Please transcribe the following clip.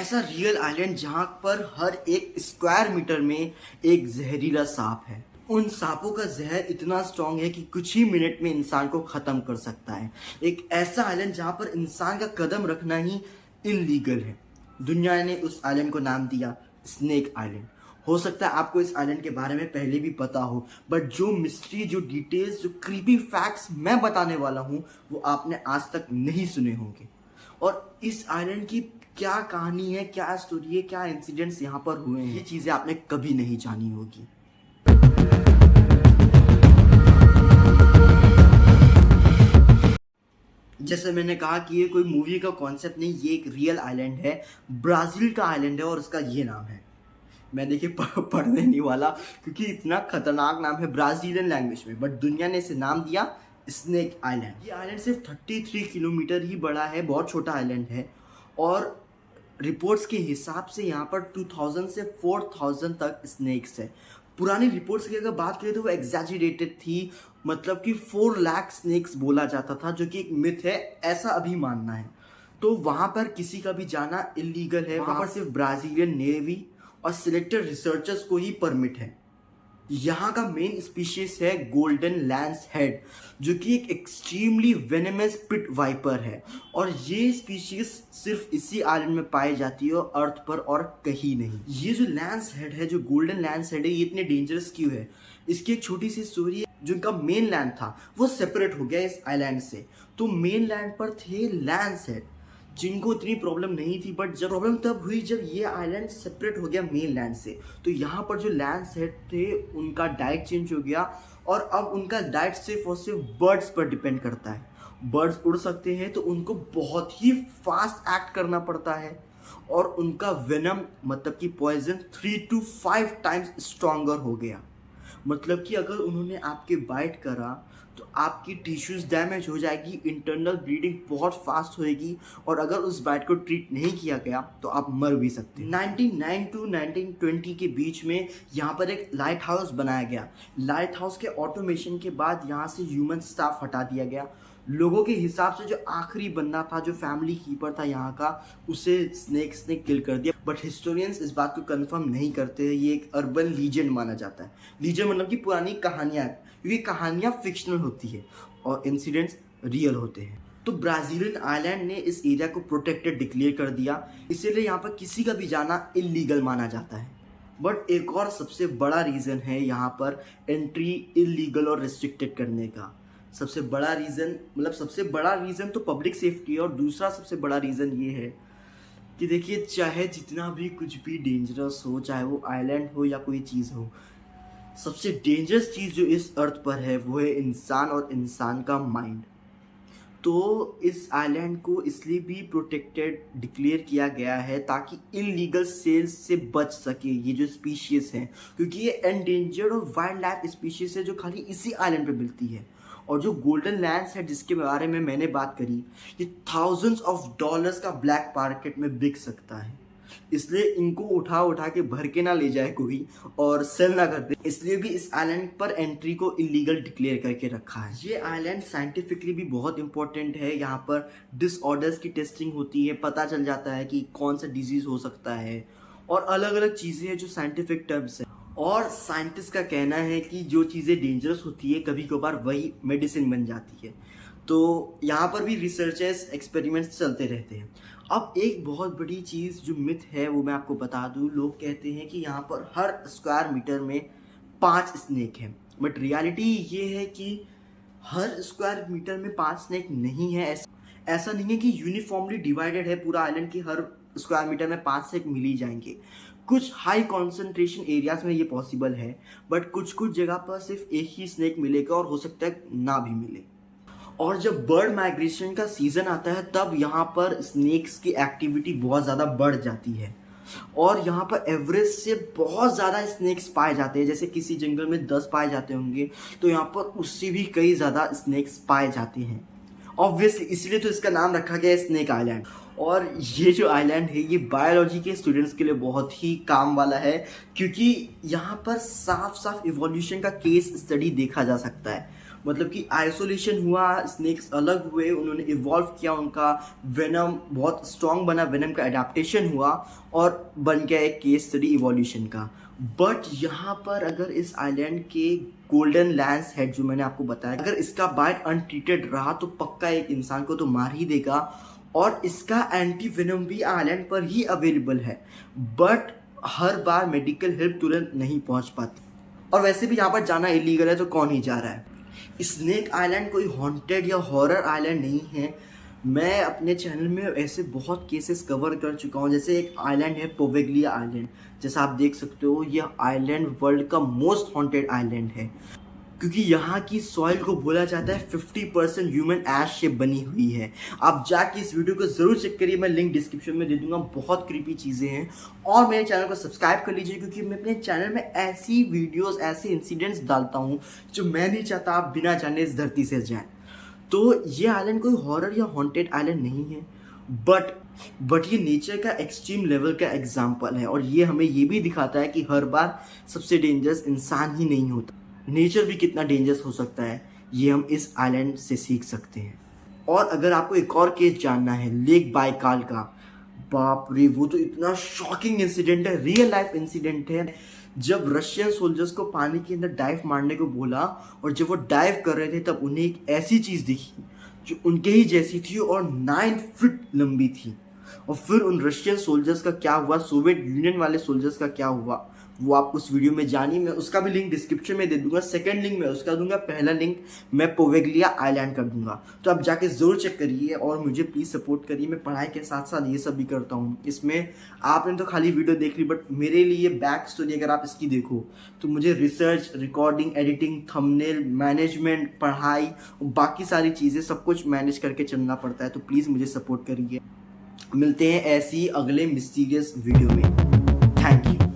ऐसा real island जहां पर हर एक स्क्वायर मीटर में एक जहरीला सांप है। उन सांपों का जहर इतना स्ट्रांग है कि कुछ ही मिनट में इंसान को खत्म कर सकता है। एक ऐसा आइलैंड जहां पर इंसान का कदम रखना ही इलीगल है। दुनिया ने उस आइलैंड को नाम दिया स्नेक आइलैंड। हो सकता है आपको इस आइलैंड के बारे में पहले भी पता हो, बट जो मिस्ट्री, जो डिटेल्स, जो क्रीपी फैक्ट्स मैं बताने वाला हूँ वो आपने आज तक नहीं सुने होंगे। और इस आइलैंड की क्या कहानी है, क्या स्टोरी है, क्या इंसिडेंट्स यहाँ पर हुए हैं, ये चीज़ें आपने कभी नहीं जानी होगी। जैसे मैंने कहा कि ये कोई मूवी का कॉन्सेप्ट नहीं, ये एक रियल आइलैंड है। ब्राज़ील का आइलैंड है और उसका ये नाम है। मैं देखिए पढ़ने नहीं वाला क्योंकि इतना खतरनाक नाम है ब्राज़ीलियन लैंग्वेज में, बट दुनिया ने इसे नाम दिया स्नेक आइलैंड। ये आइलैंड सिर्फ 33 किलोमीटर ही बड़ा है, बहुत छोटा आइलैंड है। और रिपोर्ट्स के हिसाब से यहाँ पर 2000 से 4000 तक स्नेक्स है। पुरानी रिपोर्ट्स की अगर बात करें तो वो एग्जैजरेटेड थी, मतलब कि 4 लाख स्नेक्स बोला जाता था, जो कि एक मिथ है, ऐसा अभी मानना है। तो वहाँ पर किसी का भी जाना इलीगल है। वहाँ पर सिर्फ ब्राज़ीलियन नेवी और सिलेक्टेड रिसर्चर्स को ही परमिट है। यहाँ का मेन स्पीशीज है गोल्डन लैंस हेड, जो कि एक एक्सट्रीमली वेनेमस पिट वाइपर है। और ये स्पीशीज सिर्फ इसी आइलैंड में पाई जाती है, अर्थ पर और कहीं नहीं। ये जो लैंस हेड है, जो गोल्डन लैंस हेड है, ये इतने डेंजरस क्यों है? इसकी एक छोटी सी स्टोरी है। जो इनका मेन लैंड था वो सेपरेट हो गया इस आइलैंड से। तो मेन लैंड पर थे लैंस हेड जिनको इतनी प्रॉब्लम नहीं थी, बट जब प्रॉब्लम तब हुई जब ये आइलैंड सेपरेट हो गया मेन लैंड से। तो यहाँ पर जो लैंड्स हेड थे उनका डाइट चेंज हो गया और अब उनका डाइट सिर्फ और सिर्फ बर्ड्स पर डिपेंड करता है। बर्ड्स उड़ सकते हैं तो उनको बहुत ही फास्ट एक्ट करना पड़ता है और उनका वेनम, मतलब कि पॉइजन 3 to 5 टाइम्स स्ट्रॉन्गर हो गया। मतलब कि अगर उन्होंने आपके बाइट करा तो आपकी टिश्यूज डैमेज हो जाएगी, इंटरनल ब्लीडिंग बहुत फास्ट होएगी और अगर उस बाइट को ट्रीट नहीं किया गया तो आप मर भी सकते हैं। 1909 to 1920 के बीच में यहाँ पर एक लाइट हाउस बनाया गया। लाइट हाउस के ऑटोमेशन के बाद यहाँ से ह्यूमन स्टाफ हटा दिया गया। लोगों के हिसाब से जो आखिरी बंदा था, जो फैमिली कीपर था यहाँ का, उसे स्नेक्स ने किल कर दिया। बट हिस्टोरियंस इस बात को कंफर्म नहीं करते हैं। ये एक अर्बन लीजेंड माना जाता है। लीजेंड मतलब कि पुरानी कहानियाँ, क्योंकि कहानियाँ फिक्शनल होती है और इंसिडेंट्स रियल होते हैं। तो ब्राज़ीलियन आइलैंड ने इस एरिया को प्रोटेक्टेड डिक्लेयर कर दिया, इसीलिए यहाँ पर किसी का भी जाना इलीगल माना जाता है। बट एक और सबसे बड़ा रीज़न है यहाँ पर एंट्री इलीगल और रिस्ट्रिक्टेड करने का। सबसे बड़ा रीज़न तो पब्लिक सेफ्टी है और दूसरा सबसे बड़ा रीज़न ये है कि देखिए, चाहे जितना भी कुछ भी डेंजरस हो, चाहे वो आइलैंड हो या कोई चीज़ हो, सबसे डेंजरस चीज़ जो इस अर्थ पर है वो है इंसान और इंसान का माइंड। तो इस आइलैंड को इसलिए भी प्रोटेक्टेड डिक्लेयर किया गया है ताकि इलीगल सेल्स से बच सके ये जो स्पीशीज़ हैं, क्योंकि ये एंडेंजर्ड और वाइल्ड लाइफ स्पीशीज़ है जो खाली इसी आइलैंड पे मिलती है। और जो गोल्डन लैंड्स है जिसके बारे में मैंने बात करी, ये थाउजेंड्स ऑफ डॉलर्स का ब्लैक मार्केट में बिक सकता है। इसलिए इनको उठा के भर के ना ले जाए कोई और सेल ना कर दे, इसलिए भी इस आइलैंड पर एंट्री को इलीगल डिक्लेयर करके रखा है। ये आइलैंड साइंटिफिकली भी बहुत इंपॉर्टेंट है। यहाँ पर डिसऑर्डर्स की टेस्टिंग होती है, पता चल जाता है कि कौन सा डिजीज हो सकता है और अलग अलग चीज़ें हैं जो साइंटिफिक टर्म्स हैं। और साइंटिस्ट का कहना है कि जो चीज़ें डेंजरस होती है कभी कभार वही मेडिसिन बन जाती है। तो यहाँ पर भी रिसर्चर्स एक्सपेरिमेंट्स चलते रहते हैं। अब एक बहुत बड़ी चीज़ जो मिथ है वो मैं आपको बता दूँ। लोग कहते हैं कि यहाँ पर हर स्क्वायर मीटर में 5 स्नेक हैं, बट रियलिटी ये है कि हर स्क्वायर मीटर में 5 स्नेक नहीं है। ऐसा नहीं है कि यूनिफॉर्मली डिवाइडेड है पूरा आइलैंड की हर स्क्वायर मीटर में 5 स्नेक मिल ही जाएंगे। कुछ हाई कॉन्सेंट्रेशन एरियाज में ये पॉसिबल है, बट कुछ जगह पर सिर्फ एक ही स्नेक मिलेगा और हो सकता है ना भी मिले। और जब बर्ड माइग्रेशन का सीज़न आता है तब यहाँ पर स्नेक्स की एक्टिविटी बहुत ज़्यादा बढ़ जाती है और यहाँ पर एवरेज से बहुत ज़्यादा स्नेक्स पाए जाते हैं। जैसे किसी जंगल में 10 पाए जाते होंगे तो यहाँ पर उससे भी कई ज़्यादा स्नेक्स पाए जाते हैं। ऑब्वियसली इसलिए तो इसका नाम रखा गया है स्नेक आइलैंड। और ये जो आइलैंड है ये बायोलॉजी के स्टूडेंट्स के लिए बहुत ही काम वाला है, क्योंकि यहाँ पर साफ इवोल्यूशन का केस स्टडी देखा जा सकता है। मतलब कि आइसोलेशन हुआ, स्नेक्स अलग हुए, उन्होंने इवॉल्व किया, उनका वेनम बहुत स्ट्रॉन्ग बना, वेनम का एडाप्टेशन हुआ और बन गया एक केस स्टडी इवोल्यूशन का। बट यहाँ पर अगर इस आइलैंड के गोल्डन लैंस हेड जो मैंने आपको बताया, अगर इसका बाइट अनट्रीटेड रहा तो पक्का एक इंसान को तो मार ही देगा, और इसका एंटी वेनम भी आइलैंड पर ही अवेलेबल है, but her bar medical help तुरंत नहीं पहुंच पाती। और वैसे भी यहाँ पर जाना इलीगल है, तो कौन ही जा रहा है। स्नेक आइलैंड कोई हॉन्टेड या हॉरर आइलैंड नहीं है। मैं अपने चैनल में ऐसे बहुत केसेस कवर कर चुका हूँ। जैसे एक आइलैंड है पोवेगलिया आइलैंड, जैसा आप देख सकते हो, यह आइलैंड वर्ल्ड का मोस्ट हॉन्टेड आइलैंड है, क्योंकि यहाँ की सॉइल को बोला जाता है 50% ह्यूमन ऐश से बनी हुई है। आप जाके इस वीडियो को जरूर चेक करिए, मैं लिंक डिस्क्रिप्शन में दे दूंगा। बहुत क्रीपी चीज़ें हैं। और मेरे चैनल को सब्सक्राइब कर लीजिए, क्योंकि मैं अपने चैनल में ऐसी वीडियोस, ऐसे इंसिडेंट्स डालता हूँ जो मैं नहीं चाहता आप बिना जाने इस धरती से जाएं। तो ये आइलैंड कोई हॉरर या हॉन्टेड आइलैंड नहीं है, बट ये नेचर का एक्सट्रीम लेवल का एग्जाम्पल है। और ये हमें ये भी दिखाता है कि हर बार सबसे डेंजरस इंसान ही नहीं होता, नेचर भी कितना डेंजरस हो सकता है, ये हम इस आइलैंड से सीख सकते हैं। और अगर आपको एक और केस जानना है लेक बाइकाल का, बाप रे, वो तो इतना शॉकिंग इंसिडेंट है, रियल लाइफ इंसिडेंट है। जब रशियन सोल्जर्स को पानी के अंदर डाइव मारने को बोला, और जब वो डाइव कर रहे थे, तब उन्हें एक ऐसी चीज़ दिखी जो उनके ही जैसी थी और 9 फीट लंबी थी। और फिर उन रशियन सोल्जर्स का क्या हुआ, सोवियत यूनियन वाले सोल्जर्स का क्या हुआ, वो आप उस वीडियो में जानिए। मैं उसका भी लिंक डिस्क्रिप्शन में दे दूंगा। सेकंड लिंक मैं उसका दूंगा, पहला लिंक मैं पोवेगलिया आइलैंड कर दूंगा। तो आप जाके जरूर चेक करिए और मुझे प्लीज़ सपोर्ट करिए। मैं पढ़ाई के साथ साथ ये सब भी करता हूँ। इसमें आपने तो खाली वीडियो देख ली, बट मेरे लिए बैक स्टोरी अगर आप इसकी देखो तो मुझे research, recording, editing, thumbnail, management, पढ़ाई और बाकी सारी चीज़ें सब कुछ मैनेज करके चलना पड़ता है। तो प्लीज़ मुझे सपोर्ट करिए। मिलते हैं ऐसी अगले मिस्टीरियस वीडियो में। Thank you.